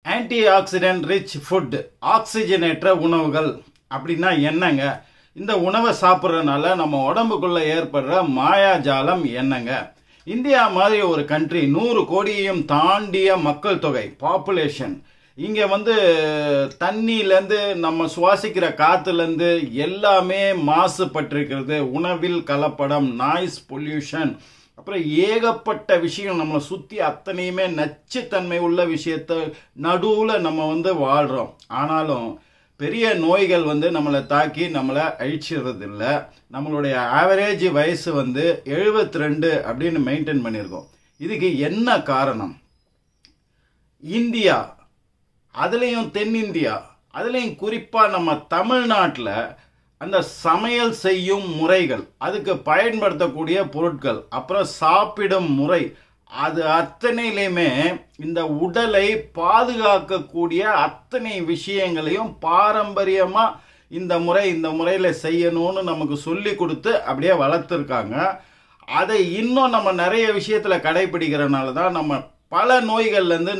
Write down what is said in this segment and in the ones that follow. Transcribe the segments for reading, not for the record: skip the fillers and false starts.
Antioxidant rich food, ஆக்சிஜனேற்ற உணவுகள் அப்படின்னா என்னங்க? இந்த உணவை சாப்பிட்றதுனால நம்ம உடம்புக்குள்ள ஏற்படுற மாயாஜாலம் என்னங்க? இந்தியா மாதிரி ஒரு கண்ட்ரி, 100 கோடியையும் தாண்டிய மக்கள் தொகை, பாப்புலேஷன். இங்கே தண்ணியிலேருந்து நம்ம சுவாசிக்கிற காற்றுலேருந்து எல்லாமே மாசுபட்டிருக்கிறது. உணவில் கலப்படம், நாய்ஸ் பொல்யூஷன், அப்புறம் ஏகப்பட்ட விஷயம் நம்மளை சுற்றி அத்தனையுமே நச்சுத்தன்மை உள்ள விஷயத்த நடுவில் நம்ம வாழ்கிறோம். ஆனாலும் பெரிய நோய்கள் நம்மளை தாக்கி நம்மளை அழிச்சிடுறது இல்லை. நம்மளுடைய ஆவரேஜ் வயசு 72 அப்படின்னு மெயின்டைன் பண்ணியிருக்கோம். இதுக்கு என்ன காரணம்? இந்தியா, அதுலேயும் தென்னிந்தியா, அதுலேயும் குறிப்பாக நம்ம தமிழ்நாட்டில் அந்த சமையல் செய்யும் முறைகள், அதுக்கு பயன்படுத்தக்கூடிய பொருட்கள், அப்புறம் சாப்பிடும் முறை, அது அத்தனையிலையுமே இந்த உடலை பாதுகாக்கக்கூடிய அத்தனை விஷயங்களையும் பாரம்பரியமாக இந்த முறையில் செய்யணும்னு நமக்கு சொல்லி கொடுத்து அப்படியே வளர்த்துருக்காங்க. அதை இன்னும் நம்ம நிறைய விஷயத்தில் கடைபிடிக்கிறனால தான் நம்ம பல நோய்கள்லேருந்து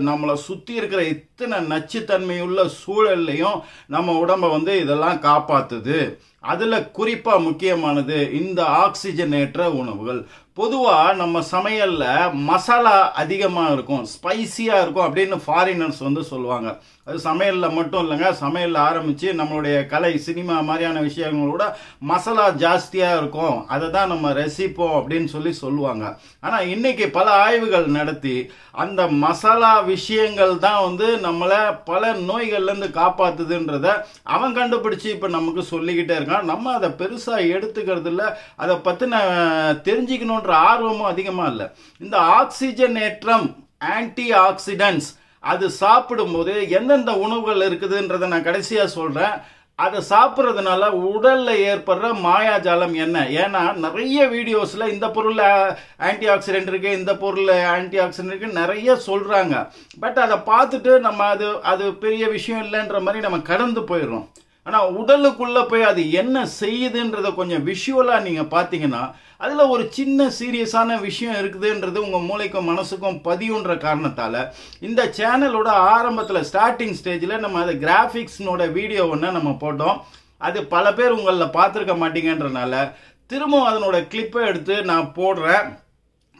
நம்மளை சுற்றி இருக்கிற இத்தனை நச்சுத்தன்மையுள்ள சூழல்லையும் நம்ம உடம்பை இதெல்லாம் காப்பாற்றுது. அதில் குறிப்பாக முக்கியமானது இந்த ஆக்சிஜனேற்ற உணவுகள். பொதுவாக நம்ம சமையலில் மசாலா அதிகமாக இருக்கும், ஸ்பைசியாக இருக்கும் அப்படின்னு ஃபாரினர்ஸ் சொல்லுவாங்க. அது சமையலில் மட்டும் இல்லைங்க, சமையலில் ஆரம்பித்து நம்மளுடைய கலை, சினிமா மாதிரியான விஷயங்களோட மசாலா ஜாஸ்தியாக இருக்கும், அதை தான் நம்ம ரசிப்போம் அப்படின்னு சொல்லுவாங்க. ஆனால் இன்னைக்கு பல ஆய்வுகள் நடத்தி அந்த மசாலா விஷயங்கள் தான் நம்மளை பல நோய்கள்லேருந்து காப்பாற்றுதுன்றத அவன் கண்டுபிடிச்சி இப்போ நமக்கு சொல்லிக்கிட்டே இருக்கான். நம்ம அதை பெருசாக எடுத்துக்கிறது இல்லை, அதை பற்றின தெரிஞ்சுக்கணுன்ற ஆர்வமும் அதிகமாக இல்லை. இந்த ஆக்சிஜனேற்றம், ஆன்டி ஆக்சிடென்ட்ஸ், அது சாப்பிடும்போது எந்தெந்த உணவுகள் இருக்குதுன்றதை நான் கடைசியாக சொல்கிறேன். அதை சாப்பிட்றதுனால உடலில் ஏற்படுற மாயாஜாலம் என்ன? ஏன்னா நிறைய வீடியோஸில் இந்த பொருளில் ஆன்டி ஆக்சிடென்ட் இருக்குது, இந்த பொருளில் ஆன்டி ஆக்சிடென்ட் இருக்குது நிறைய சொல்கிறாங்க. பட் அதை பார்த்துட்டு நம்ம அது பெரிய விஷயம் இல்லைன்ற மாதிரி நம்ம கடந்து போயிடுறோம். ஆனால் உடலுக்குள்ளே போய் அது என்ன செய்யுதுன்றத கொஞ்சம் விஷுவலாக நீங்கள் பார்த்தீங்கன்னா அதில் ஒரு சின்ன சீரியஸான விஷயம் இருக்குதுன்றது உங்கள் மூளைக்கும் மனசுக்கும் பதியுன்ற காரணத்தால் இந்த சேனலோட ஆரம்பத்தில் ஸ்டார்டிங் ஸ்டேஜில் நம்ம அது கிராஃபிக்ஸ்னோட வீடியோ ஒன்று நம்ம போட்டோம். அது பல பேர் உங்களில் பார்த்துருக்க மாட்டீங்கன்றனால திரும்பவும் அதனோட கிளிப்பை எடுத்து நான் போடுறேன்.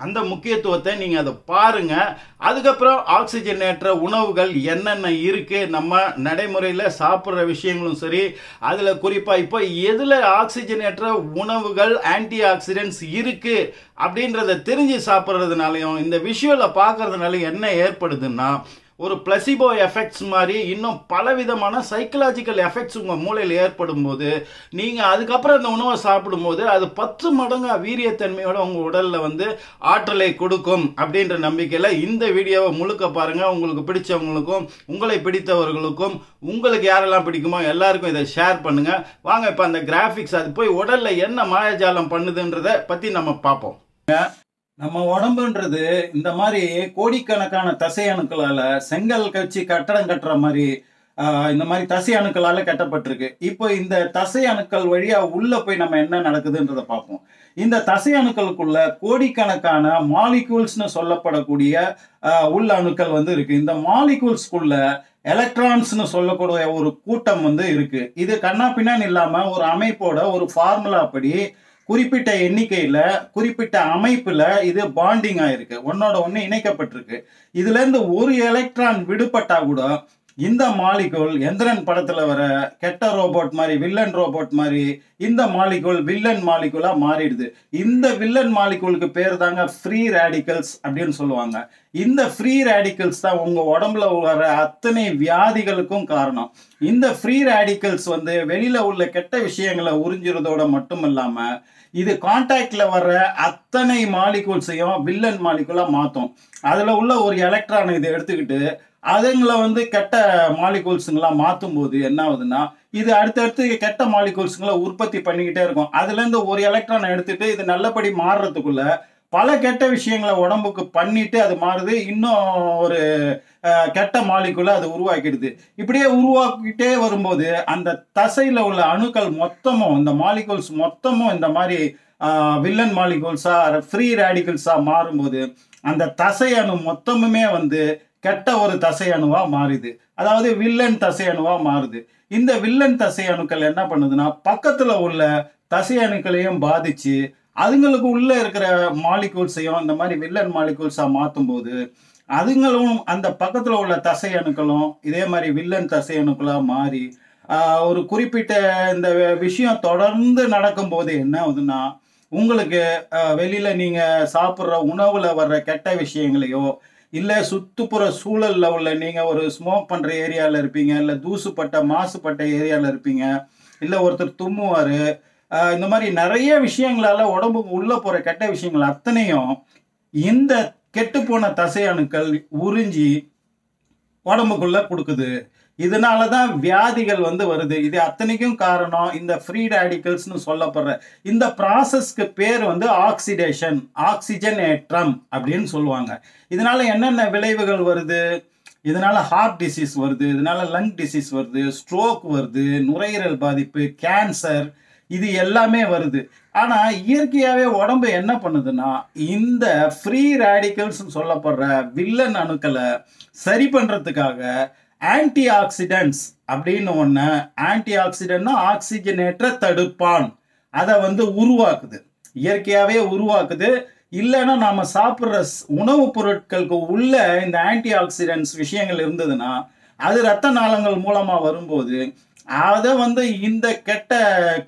அந்த முக்கியத்துவத்தை நீங்கள் அதை பாருங்கள். அதுக்கப்புறம் ஆக்சிஜனேற்ற உணவுகள் என்னென்ன இருக்குது, நம்ம நடைமுறையில் சாப்பிட்ற விஷயங்களும் சரி, அதில் குறிப்பாக இப்போ எதில் ஆக்சிஜனேற்ற உணவுகள் ஆன்டி ஆக்சிடென்ட்ஸ் இருக்குது அப்படின்றத தெரிஞ்சு சாப்பிட்றதுனாலையும் இந்த விஷுவலை பார்க்கறதுனாலையும் என்ன ஏற்படுதுன்னா ஒரு பிளசிபோ எஃபெக்ட்ஸ் மாதிரி இன்னும் பலவிதமான சைக்கலாஜிக்கல் எஃபெக்ட்ஸ் உங்கள் மூளையில் ஏற்படும் போது நீங்கள் அதுக்கப்புறம் அந்த உணவை சாப்பிடும்போது அது 10 மடங்கு வீரியத்தன்மையோட உங்கள் உடலில் ஆற்றலை கொடுக்கும் அப்படின்ற நம்பிக்கையில் இந்த வீடியோவை முழுக்க பாருங்கள். உங்களுக்கு பிடிச்சவங்களுக்கும் உங்களை பிடித்தவர்களுக்கும் உங்களுக்கு யாரெல்லாம் பிடிக்குமோ எல்லாருக்கும் இதை ஷேர் பண்ணுங்கள். வாங்க இப்போ அந்த கிராஃபிக்ஸ், அது போய் உடலில் என்ன மாயாஜாலம் பண்ணுதுன்றதை பற்றி நம்ம பார்ப்போம். நம்ம உடம்புன்றது இந்த மாதிரி கோடிக்கணக்கான தசை அணுக்களால் செங்கல் கட்சி கட்டடம் கட்டுற மாதிரி இந்த மாதிரி தசை அணுக்களால் கட்டப்பட்டிருக்கு. இப்போ இந்த தசை அணுக்கள் வழியாக உள்ளே போய் நம்ம என்ன நடக்குதுன்றதை பார்ப்போம். இந்த தசை அணுக்களுக்குள்ள கோடிக்கணக்கான மாலிகூல்ஸ்னு சொல்லப்படக்கூடிய உள்ள அணுக்கள் இருக்கு. இந்த மாலிகூல்ஸ்குள்ள எலக்ட்ரான்ஸ்னு சொல்லக்கூடிய ஒரு கூட்டம் இருக்கு. இது கண்ணா பின்னான்னு இல்லாமல் ஒரு அமைப்போட ஒரு ஃபார்முலா படி குறிப்பிட்ட எண்ணிக்கையில் குறிப்பிட்ட அமைப்பில் இது பாண்டிங் ஆயிருக்கு, ஒன்னோட ஒன்று இணைக்கப்பட்டிருக்கு. இதுலேருந்து ஒரு எலக்ட்ரான் விடுபட்டா கூட இந்த மாலிகூல் எந்திரன் படத்தில் வர கெட்ட ரோபோட் மாதிரி, வில்லன் ரோபோட் மாதிரி இந்த மாலிகூல் வில்லன் மாலிகூலாக மாறிடுது. இந்த வில்லன் மாலிகூலுக்கு பேர் தாங்க ஃப்ரீ ரேடிக்கல்ஸ் அப்படின்னு சொல்லுவாங்க. இந்த ஃப்ரீ ரேடிக்கல்ஸ் தான் உங்கள் உடம்புல வர அத்தனை வியாதிகளுக்கும் காரணம். இந்த ஃப்ரீ ரேடிக்கல்ஸ் வெளியில் உள்ள கெட்ட விஷயங்களை உறிஞ்சுறதோட மட்டும் இல்லாமல் இது கான்டாக்ட்ல வர்ற அத்தனை மாலிகூல்ஸையும் வில்லன் மாலிகூலா மாற்றும். அதில் உள்ள ஒரு எலக்ட்ரான் இதை எடுத்துக்கிட்டு அதுங்களை கெட்ட மாலிகூல்ஸுங்களா மாற்றும் போது என்ன ஆகுதுன்னா இது அடுத்தடுத்து கெட்ட மாலிகூல்ஸுங்களை உற்பத்தி பண்ணிக்கிட்டே இருக்கும். அதுலேருந்து ஒரு எலக்ட்ரானை எடுத்துட்டு இது நல்லபடி மாறுறதுக்குள்ள பல கெட்ட விஷயங்களை உடம்புக்கு பண்ணிட்டு அது மாறுது, இன்னும் ஒரு கெட்ட மாலிகுலை அது உருவாக்கிடுது. இப்படியே உருவாக்கிட்டே வரும்போது அந்த தசையில் உள்ள அணுக்கள் மொத்தமும், இந்த மாலிகூல்ஸ் மொத்தமும் இந்த மாதிரி வில்லன் மாலிகூல்ஸா ஃப்ரீ ரேடிக்கல்ஸா மாறும்போது அந்த தசை அணு மொத்தமுமே கெட்ட ஒரு தசை அணுவா மாறுது. அதாவது வில்லன் தசை அணுவா மாறுது. இந்த வில்லன் தசை அணுக்கள் என்ன பண்ணுதுன்னா பக்கத்துல உள்ள தசை அணுக்களையும் பாதிச்சு அதுங்களுக்கு உள்ள இருக்கிற மாலிகூல்ஸையும் இந்த மாதிரி வில்லன் மாலிகூல்ஸா மாற்றும் போது அதுங்களும் அந்த பக்கத்துல உள்ள தசை அணுக்களும் இதே மாதிரி வில்லன் தசை அணுக்களா மாறி ஒரு குறிப்பிட்ட இந்த விஷயம் தொடர்ந்து நடக்கும் போது என்ன ஆகுதுன்னா உங்களுக்கு வெளியில நீங்க சாப்பிட்ற உணவுல வர்ற கெட்ட விஷயங்களையோ இல்ல சுற்றுப்புற சூழல்ல உள்ள நீங்க ஒரு ஸ்மோக் பண்ற ஏரியால இருப்பீங்க, இல்ல தூசுப்பட்ட மாசுப்பட்ட ஏரியால இருப்பீங்க, இல்ல ஒருத்தர் தும்முவாரு, இந்த மாதிரி நிறைய விஷயங்களால உடம்புக்கு உள்ள போற கெட்ட விஷயங்கள் அத்தனையும் இந்த கெட்டுப்போன தசை அணுக்கள் உறிஞ்சி உடம்புக்குள்ள கொடுக்குது. இதனாலதான் வியாதிகள் வருது. இது அத்தனைக்கும் காரணம் இந்த ஃப்ரீ ரேடிக்கல்ஸ்னு சொல்லப்படுற இந்த ப்ராசஸ்க்கு பேர் ஆக்சிடேஷன், ஆக்சிஜனேற்றம் அப்படின்னு சொல்லுவாங்க. இதனால என்னென்ன விளைவுகள் வருது? இதனால ஹார்ட் டிசீஸ் வருது, இதனால லங் டிசீஸ் வருது, ஸ்ட்ரோக் வருது, நுரையீரல் பாதிப்பு, கேன்சர், இது எல்லாமே வருது. ஆனா இயற்கையாவே உடம்பு என்ன பண்ணுதுன்னா இந்த ஃப்ரீ ரேடிக்கல்ஸ் சொல்லப்படுற வில்லன் அணுக்களை சரி பண்றதுக்காக ஆன்டி ஆக்சிடென்ட்ஸ் அப்படின்னு ஒன்று, ஆன்டி ஆக்சிடென்ட்னா ஆக்சிஜனேற்ற தடுப்பான், அதை உருவாக்குது, இயற்கையாகவே உருவாக்குது. இல்லைன்னா நாம சாப்பிட்ற உணவுப் பொருட்களுக்கு உள்ள இந்த ஆன்டி ஆக்சிடென்ட்ஸ் விஷயங்கள் இருந்ததுன்னா அது இரத்த நாளங்கள் மூலமா வரும்போது அதை இந்த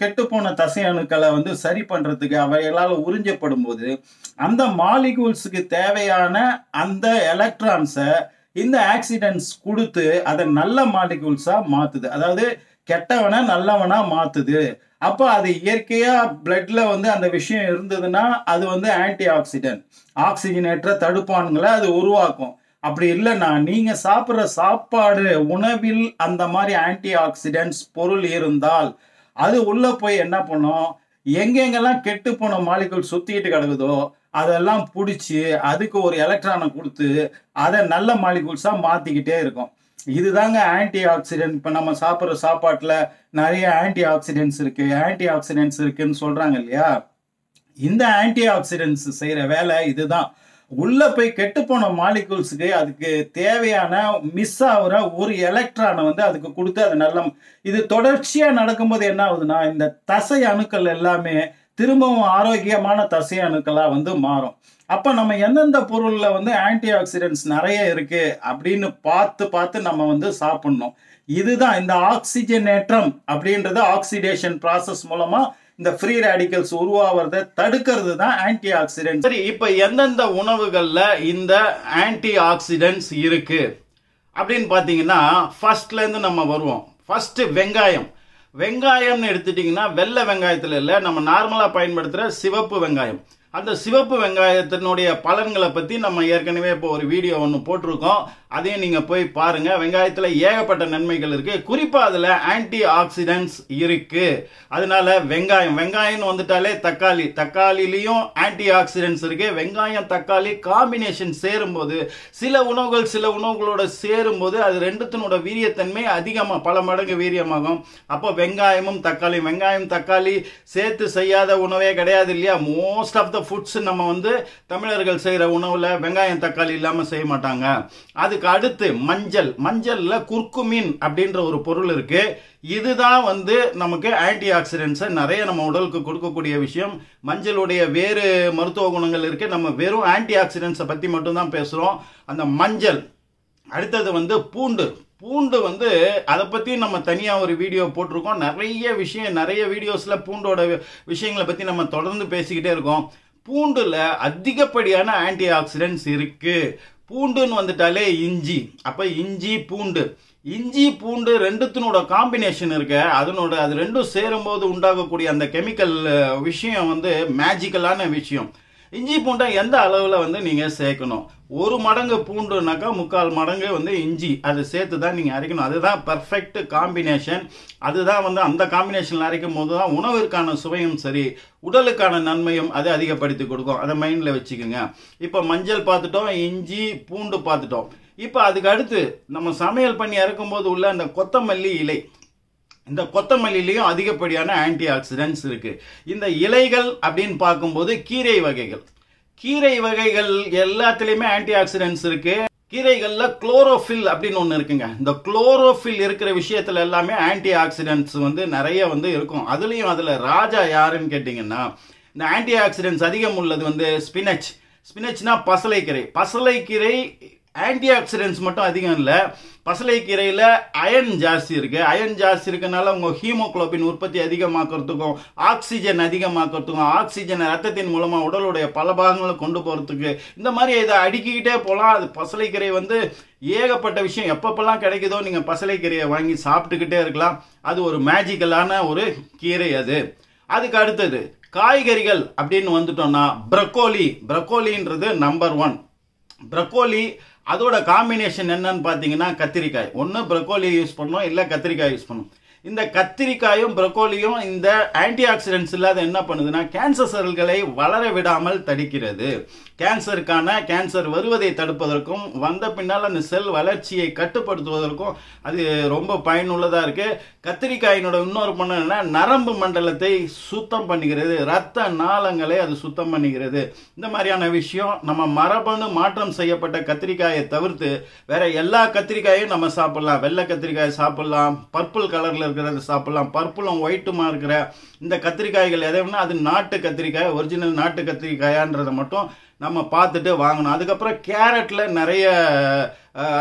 கெட்டு போன தசை அணுக்களை சரி பண்றதுக்கு அவைகளால் உறிஞ்சப்படும் போது அந்த மாலிகூல்ஸுக்கு தேவையான அந்த எலக்ட்ரான்ஸை இந்த ஆக்சிடென்ட்ஸ் கொடுத்து அதை நல்ல மாலிகூல்ஸா மாத்துது. அதாவது கெட்டவனை நல்லவனா மாத்துது. அப்போ அது இயற்கையா பிளட்ல அந்த விஷயம் இருந்ததுன்னா அது ஆன்டி ஆக்சிடென்ட், ஆக்சிஜனேற்ற தடுப்பான்களை அது உருவாக்கும். அப்படி இல்லைன்னா நீங்க சாப்பிட்ற சாப்பாடு உணவில் அந்த மாதிரி ஆன்டி ஆக்சிடென்ட்ஸ் பொருள் இருந்தால் அது உள்ள போய் என்ன பண்ணும், எங்கெங்கெல்லாம் கெட்டு போன மாலிகூல் சுத்திட்டு கிடக்குதோ அதெல்லாம் பிடிச்சி அதுக்கு ஒரு எலக்ட்ரானை கொடுத்து அதை நல்ல மாலிகூல்ஸா மாத்திக்கிட்டே இருக்கும். இதுதாங்க ஆன்டி ஆக்சிடென்ட். இப்போ நம்ம சாப்பிட்ற சாப்பாட்டுல நிறைய ஆன்டி ஆக்சிடென்ட்ஸ் இருக்கு, ஆன்டி ஆக்சிடென்ட்ஸ் இருக்குன்னு சொல்றாங்க இல்லையா? இந்த ஆன்டி ஆக்சிடென்ட்ஸ் செய்யற வேலை இதுதான். உள்ள போய் கெட்டு போன மாலிகூல்ஸுக்கு அதுக்கு தேவையான மிஸ் ஆகுற ஒரு எலக்ட்ரானை அதுக்கு கொடுத்து அது நல்ல இது தொடர்ச்சியா நடக்கும்போது என்ன ஆகுதுன்னா இந்த தசை அணுக்கள் எல்லாமே திரும்பவும் ஆரோக்கியமான தசை அணுக்களா மாறும். அப்ப நம்ம எந்தெந்த பொருள்ல ஆன்டி ஆக்சிடென்ட்ஸ் நிறைய இருக்கு அப்படின்னு பார்த்து நம்ம சாப்பிடணும். இதுதான் இந்த ஆக்சிஜனேற்றம் அப்படின்றது ஆக்சிடேஷன் ப்ராசஸ் மூலமா இந்த ஃப்ரீ ரேடிக்கல்ஸ் உருவாவதை தடுக்கிறது தான் ஆன்டி ஆக்சிடென்ட். சரி, இப்ப எந்தெந்த உணவுகள்ல இந்த ஆன்டி ஆக்சிடென்ட்ஸ் இருக்கு அப்படின்னு பாத்தீங்கன்னா ஃபர்ஸ்ட்ல இருந்து நம்ம வருவோம். ஃபர்ஸ்ட் வெங்காயம். வெங்காயம்னு எடுத்துட்டீங்கன்னா வெள்ளை வெங்காயத்துல இல்ல, நம்ம நார்மலா பயன்படுத்துற சிவப்பு வெங்காயம். அந்த சிவப்பு வெங்காயத்தினுடைய பலன்களை பத்தி நம்ம ஏற்கனவே இப்போ ஒரு வீடியோ ஒன்று போட்டிருக்கோம், அதையும் நீங்க போய் பாருங்க. வெங்காயத்துல ஏகப்பட்ட நன்மைகள் இருக்கு, குறிப்பா அதுல ஆன்டி ஆக்சிடென்ட்ஸ் இருக்கு. அதனால வெங்காயம் வந்துட்டாலே தக்காளிலையும் ஆன்டி ஆக்சிடென்ட்ஸ் இருக்கு. வெங்காயம் தக்காளி காம்பினேஷன் சேரும்போது சில உணவுகளோட சேரும்போது அது ரெண்டுத்தினோட வீரியத்தன்மை அதிகமா பல மடங்கு வீரியமாகும். அப்போ வெங்காயம் தக்காளி சேர்த்து செய்யாத உணவே கிடையாது இல்லையா? மோஸ்ட் ஆஃப் த ஃபுட்ஸ் நம்ம தமிழர்கள் செய்யற உணவுல வெங்காயம் தக்காளி இல்லாம செய்ய மாட்டாங்க. அதுக்கு அடுத்து மஞ்சள்ல குர்குமின் அப்படின்ற ஒரு பொருள் இருக்கு. இதுதான் நமக்கு ஆன்டி ஆக்சிடென்ட்ஸை நிறைய நம்ம உடலுக்கு கொடுக்கக்கூடிய விஷயம். மஞ்சளுடைய வேறு மருத்துவ குணங்கள் இருக்கு, நம்ம வெறும் ஆன்டி ஆக்சிடென்ட்ஸை பத்தி மட்டும் தான் பேசுறோம். அந்த மஞ்சள். அடுத்தது பூண்டு அதை பத்தி நம்ம தனியா ஒரு வீடியோ போட்டிருக்கோம். நிறைய வீடியோஸ்ல பூண்டோட விஷயங்களை பத்தி நம்ம தொடர்ந்து பேசிக்கிட்டே இருக்கோம். பூண்டுல அதிகப்படியான ஆன்டி ஆக்சிடென்ட்ஸ் இருக்கு. பூண்டுன்னு வந்துட்டாலே இஞ்சி. அப்ப இஞ்சி பூண்டு ரெண்டுத்தினோட காம்பினேஷன் இருக்கு. அது ரெண்டும் சேரும்போது உண்டாகக்கூடிய அந்த கெமிக்கல் விஷயம் மேஜிக்கலான விஷயம். இஞ்சி பூண்டை எந்த அளவுல நீங்க சேர்க்கணும், 1 மடங்கு பூண்டுனாக்கா 3/4 மடங்கு இஞ்சி அதை சேர்த்து தான் நீங்க அரைக்கணும். அதுதான் பெர்ஃபெக்ட் காம்பினேஷன். அதுதான் அந்த காம்பினேஷன்ல அரைக்கும் போது தான் உணவிற்கான சுவையும் சரி உடலுக்கான நன்மையும் அது அதிகப்படுத்தி கொடுக்கும். அதை மைண்ட்ல வச்சுக்கோங்க. இப்ப மஞ்சள் பார்த்துட்டோம், இஞ்சி பூண்டு பார்த்துட்டோம். இப்ப அதுக்கு அடுத்து நம்ம சமையல் பண்ணி இறக்கும் போது உள்ள அந்த கொத்தமல்லி இலை. இந்த கொத்தமல்லிலையும் அதிகப்படியான ஆன்டி ஆக்சிடென்ட்ஸ் இருக்கு. இந்த இலைகள் அப்படின்னு பார்க்கும்போது கீரை வகைகள் எல்லாத்துலயுமே ஆன்டி ஆக்சிடென்ட்ஸ் இருக்கு. கீரைகளில் குளோரோஃபில் அப்படின்னு ஒன்று இருக்குங்க. இந்த குளோரோஃபில் இருக்கிற விஷயத்துல எல்லாமே ஆன்டி ஆக்சிடென்ட்ஸ் வந்து நிறைய வந்து இருக்கும். அதுலேயும் அதில் ராஜா யாருன்னு கேட்டிங்கன்னா, இந்த ஆன்டி ஆக்சிடென்ட்ஸ் அதிகம் உள்ளது வந்து ஸ்பினச். ஸ்பினச்னா பசலைக்கீரை. பசலைக்கீரை ஆன்டி ஆக்சிடென்ட்ஸ் மட்டும் அதிகம் இல்லை, பசலைக்கீரையில் அயன் ஜாஸ்தி இருக்கு. அயன் ஜாஸ்தி இருக்கனால உங்கள் ஹீமோகுளோபின் உற்பத்தி அதிகமாக்கிறதுக்கும் ஆக்சிஜன் அதிகமாக்கிறதுக்கும் ஆக்சிஜனை ரத்தத்தின் மூலமாக உடலுடைய பல பாகங்களை கொண்டு போகிறதுக்கு இந்த மாதிரி இதை அடுக்கிக்கிட்டே போகலாம். அது பசலைக்கீரை வந்து ஏகப்பட்ட விஷயம். எப்பப்பெல்லாம் கிடைக்குதோ நீங்கள் பசலைக்கீரையை வாங்கி சாப்பிட்டுக்கிட்டே இருக்கலாம். அது ஒரு மேஜிக்கலான ஒரு கீரை. அதுக்கு அடுத்தது காய்கறிகள் அப்படின்னு வந்துட்டோம்னா ப்ரக்கோலி. ப்ரக்கோலின்றது நம்பர் 1. ப்ரக்கோலி அதோட காம்பினேஷன் என்னன்னு பார்த்தீங்கன்னா கத்திரிக்காய். ஒன்று ப்ரக்கோலி யூஸ் பண்ணோம், இல்லை கத்திரிக்காய் யூஸ் பண்ணோம். இந்த கத்திரிக்காயும் ப்ரக்கோலியும் இந்த ஆன்டி ஆக்சிடென்ட்ஸ் இல்லாத என்ன பண்ணுதுன்னா கேன்சர் செல்களை வளர விடாமல் தடுக்கிறது. கேன்சர் வருவதை தடுப்பதற்கும் வந்த பின்னால் அந்த செல் வளர்ச்சியை கட்டுப்படுத்துவதற்கும் அது ரொம்ப பயனுள்ளதாக இருக்கு. கத்திரிக்காயினோட இன்னொரு பண்ண நரம்பு மண்டலத்தை சுத்தம் பண்ணுகிறது, ரத்த நாளங்களை அது சுத்தம் பண்ணுகிறது. இந்த மாதிரியான விஷயம் நம்ம மரபணு மாற்றம் செய்யப்பட்ட கத்திரிக்காயை தவிர்த்து வேற எல்லா கத்திரிக்காயும் நம்ம சாப்பிடலாம். வெள்ளை கத்திரிக்காய் சாப்பிடலாம், பர்பிள் கலர்ல இருக்கிறத சாப்பிடலாம். பர்பிளும் ஒயிட்டுமா இருக்கிற இந்த கத்திரிக்காய்கள் எதைன்னா அது நாட்டு கத்திரிக்காய், ஒரிஜினல் நாட்டு கத்திரிக்காயான்றதை மட்டும் நம்ம பார்த்துட்டு வாங்கணும். அதுக்கப்புறம் கேரட்ல நிறைய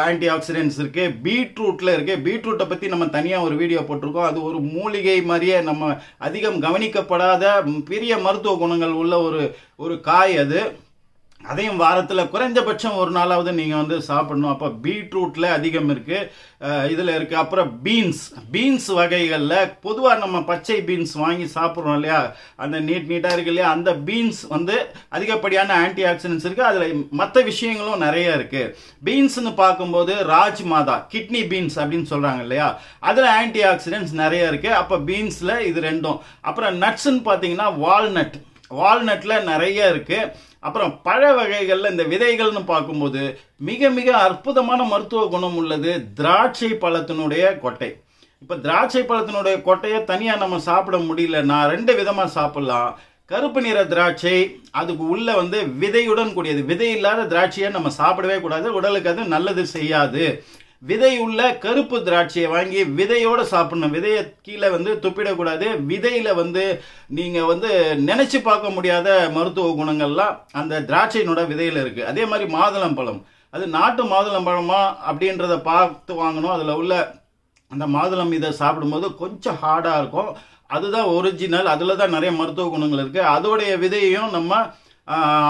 ஆன்டி ஆக்சிடென்ட்ஸ் இருக்கு, பீட்ரூட்ல இருக்கு. பீட்ரூட்டை பத்தி நம்ம தனியா ஒரு வீடியோ போட்டிருக்கோம். அது ஒரு மூலிகை மாதிரியே நம்ம அதிகம் கவனிக்கப்படாத பெரிய மருத்துவ குணங்கள் உள்ள ஒரு காய். அதையும் வாரத்தில் குறைஞ்சபட்சம் ஒரு நாளாவது நீங்கள் வந்து சாப்பிடணும். அப்போ பீட்ரூட்டில் அதிகம் இருக்குது, இதில் இருக்குது. அப்புறம் பீன்ஸ் வகைகளில் பொதுவாக நம்ம பச்சை பீன்ஸ் வாங்கி சாப்பிட்றோம் இல்லையா, அந்த நீட்டாக இருக்கு இல்லையா, அந்த பீன்ஸ் வந்து அதிகப்படியான ஆன்டி ஆக்சிடென்ட்ஸ் இருக்குது. அதில் மற்ற விஷயங்களும் நிறைய இருக்குது. பீன்ஸ்னு பார்க்கும்போது ராஜ்மாதா, கிட்னி பீன்ஸ் அப்படின்னு சொல்கிறாங்க இல்லையா, அதில் ஆன்டி ஆக்சிடென்ட்ஸ் நிறைய இருக்குது. அப்போ பீன்ஸில் இது ரெண்டும். அப்புறம் நட்ஸ்ன்னு பார்த்தீங்கன்னா வால்நட்ல நிறைய இருக்குது. அப்புறம் பழ வகைகளில் இந்த விதைகள்னு பார்க்கும்போது மிக மிக அற்புதமான மருத்துவ குணம் உள்ளது திராட்சை பழத்தினுடைய கொட்டை. இப்போ திராட்சை பழத்தினுடைய கொட்டையை தனியாக நம்ம சாப்பிட முடியல, நான் 2 விதமாக சாப்பிடலாம். கருப்பு நிற திராட்சை, அதுக்கு உள்ள வந்து விதையுடன் கூடியது. விதை இல்லாத திராட்சையை நம்ம சாப்பிடவே கூடாது, உடலுக்கு அது நல்லது செய்யாது. விதை உள்ள கருப்பு திராட்சையை வாங்கி விதையோட சாப்பிடணும். விதையை கீழே வந்து துப்பிடக்கூடாது. விதையில வந்து நீங்க வந்து நினைச்சு பார்க்க முடியாத மருத்துவ குணங்கள்லாம் அந்த திராட்சையினோட விதையில இருக்கு. அதே மாதிரி மாதுளம்பழம், அது நாட்டு மாதுளம்பழமா அப்படின்றத பார்த்து வாங்கணும். அதுல உள்ள அந்த மாதுளம் இதை சாப்பிடும்போது கொஞ்சம் ஹார்டா இருக்கும், அதுதான் ஒரிஜினல். அதுல தான் நிறைய மருத்துவ குணங்கள் இருக்கு. அதோடைய விதையையும் நம்ம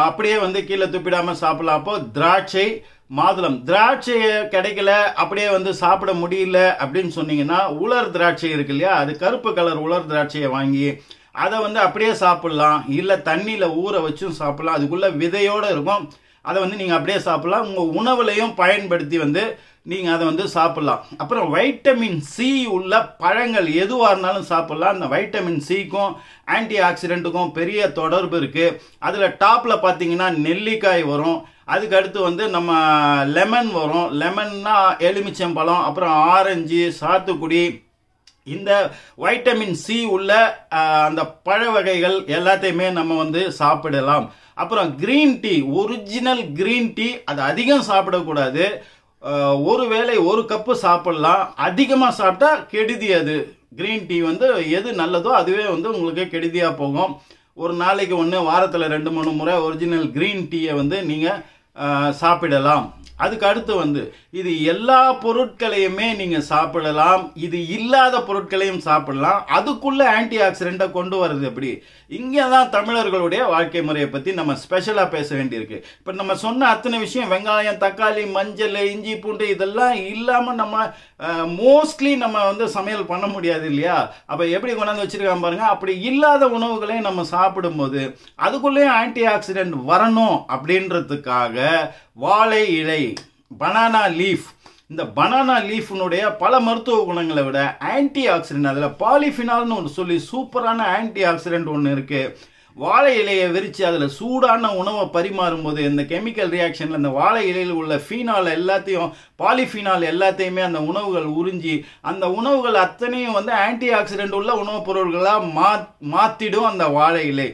அப்படியே வந்து கீழே துப்பிடாம சாப்பிடலாம். அப்போ திராட்சை, மாதுளம். திராட்சையை கிடைக்கல, அப்படியே வந்து சாப்பிட முடியல அப்படின்னு சொன்னீங்கன்னா உலர் திராட்சை இருக்கு இல்லையா, அது கருப்பு கலர் உலர் திராட்சையை வாங்கி அதை வந்து அப்படியே சாப்பிடலாம், இல்லை தண்ணியில ஊற வச்சும் சாப்பிடலாம். அதுக்குள்ள விதையோட இருக்கும், அதை வந்து நீங்க அப்படியே சாப்பிடலாம். உங்க உணவுலையும் பயன்படுத்தி வந்து நீங்க அதை வந்து சாப்பிடலாம். அப்புறம் வைட்டமின் சி உள்ள பழங்கள் எதுவா இருந்தாலும் சாப்பிடலாம். அந்த வைட்டமின் சிக்கும் ஆன்டி ஆக்சிடென்ட்டுக்கும் பெரிய தொடர்பு இருக்கு. அதுல டாப்ல பாத்தீங்கன்னா நெல்லிக்காய் வரும், அதுக்கு அடுத்து வந்து நம்ம லெமன் வரும். லெமன்னா எலுமிச்சம்பழம், அப்புறம் ஆரஞ்சு, சாத்துக்குடி. இந்த வைட்டமின் சி உள்ள அந்த பழ வகைகள் எல்லாத்தையுமே நம்ம வந்து சாப்பிடலாம். அப்புறம் green tea, original green tea, அது அதிகம் சாப்பிடக்கூடாது. ஒருவேளை 1 கப்பு சாப்பிடலாம், அதிகமாக சாப்பிட்டா கெடுதி. அது கிரீன் டீ வந்து எது நல்லதோ அதுவே வந்து உங்களுக்கு கெடுதியாக போகும். ஒரு நாளைக்கு 1, வாரத்தில் 2-3 முறை ஒரிஜினல் கிரீன் டீயை வந்து நீங்கள் சாப்பிடலாம். அதுக்கு அடுத்து வந்து இது எல்லா பொருட்களையுமே நீங்க சாப்பிடலாம், இது இல்லாத பொருட்களையும் சாப்பிடலாம். அதுக்குள்ள ஆன்டி ஆக்சிடென்ட்டை கொண்டு வருது எப்படி? இங்கதான் தமிழர்களுடைய வாழ்க்கை முறையை பத்தி நம்ம ஸ்பெஷலா பேச வேண்டியிருக்கு. இப்ப நம்ம சொன்ன அத்தனை விஷயம், வெங்காயம், தக்காளி, மஞ்சள், இஞ்சி, பூண்டு, இதெல்லாம் இல்லாம நம்ம மோஸ்ட்லி நம்ம வந்து சமையல் பண்ண முடியாது இல்லையா? அப்ப எப்படி கொண்டாந்து வச்சிருக்காங்க பாருங்க. அப்படி இல்லாத உணவுகளையும் நம்ம சாப்பிடும்போது அதுக்குள்ளேயும் ஆன்டி ஆக்சிடென்ட் வரணும் அப்படின்றதுக்காக வாழை இலை, பனானா லீஃப், இந்த பனானா லீஃப்னுடைய பல மருத்துவ குணங்களை விட ஆன்டி ஆக்சிடென்ட், அதில் பாலிஃபினால்னு ஒரு சொல்லி சூப்பரான ஆன்டி ஆக்சிடென்ட் ஒன்று இருக்கு. வாழை இலையை விரித்து அதில் சூடான உணவை பரிமாறும் போது இந்த கெமிக்கல் ரியாக்ஷனில் இந்த வாழை இலையில் உள்ள ஃபீனால் எல்லாத்தையும், பாலிஃபினால் எல்லாத்தையுமே அந்த உணவுகள் உறிஞ்சி அந்த உணவுகள் அத்தனையும் வந்து ஆன்டி ஆக்சிடென்ட் உள்ள உணவுப் பொருட்களாக மாற்றிடும் அந்த வாழை இலை.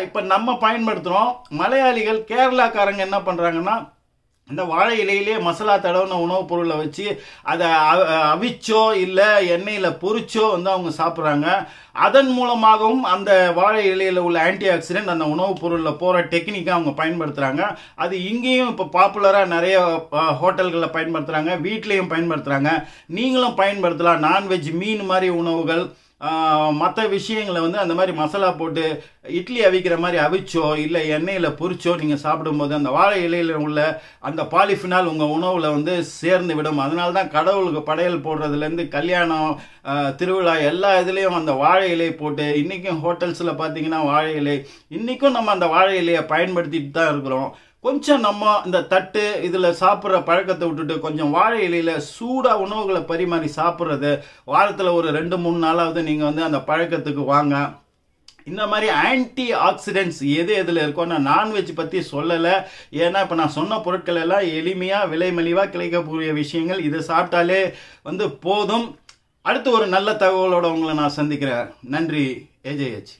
இப்போ நம்ம பயன்படுத்துகிறோம். மலையாளிகள், கேரளாக்காரங்க என்ன பண்ணுறாங்கன்னா இந்த வாழை இலையிலேயே மசாலா தடவின உணவுப் பொருளை வச்சு அதை அவிச்சோ இல்லை எண்ணெயில் பொரிச்சோ வந்து அவங்க சாப்பிட்றாங்க. அதன் மூலமாகவும் அந்த வாழை இலையில் உள்ள ஆன்டி ஆக்சிடென்ட் அந்த உணவுப் பொருளில் போகிற டெக்னிக்கை அவங்க பயன்படுத்துகிறாங்க. அது இங்கேயும் இப்போ பாப்புலராக நிறைய ஹோட்டல்களில் பயன்படுத்துகிறாங்க, வீட்லேயும் பயன்படுத்துகிறாங்க. நீங்களும் பயன்படுத்தலாம். நான்வெஜ், மீன் மாதிரி உணவுகள், மற்ற விஷயங்களை வந்து அந்த மாதிரி மசாலா போட்டு இட்லி அவிக்கிற மாதிரி அவிச்சோ இல்லை எண்ணெயில் பொரிச்சோ நீங்கள் சாப்பிடும்போது அந்த வாழை இலையில் உள்ள அந்த பாலிஃபினால் உங்கள் உணவில் வந்து சேர்ந்து விடும். அதனால தான் கடவுளுக்கு படையல் போடுறதுலேருந்து கல்யாணம், திருவிழா எல்லா இதுலேயும் அந்த வாழை இலை போட்டு, இன்றைக்கும் ஹோட்டல்ஸில் பார்த்தீங்கன்னா வாழை இலை, இன்றைக்கும் நம்ம அந்த வாழை இலையை பயன்படுத்திட்டு தான் இருக்கிறோம். கொஞ்சம் நம்ம இந்த தட்டு இதில் சாப்பிட்ற பழக்கத்தை விட்டுட்டு கொஞ்சம் வாழை இலையில் சூடாக உணவுகளை பரிமாறி சாப்பிட்றது வாரத்தில் ஒரு 2-3 நாளாவது நீங்கள் வந்து அந்த பழக்கத்துக்கு வாங்க. இந்த மாதிரி ஆன்டி ஆக்சிடென்ட்ஸ் எது எதில் இருக்கோ, நான் நான்வெஜ் பற்றி சொல்லலை. ஏன்னா இப்போ நான் சொன்ன பொருட்கள் எல்லாம் எளிமையாக விலை மலிவாக கிடைக்கக்கூடிய விஷயங்கள். இதை சாப்பிட்டாலே வந்து போதும். அடுத்து ஒரு நல்ல தகவலோடு உங்களை நான் சந்திக்கிறேன். நன்றி. AJH.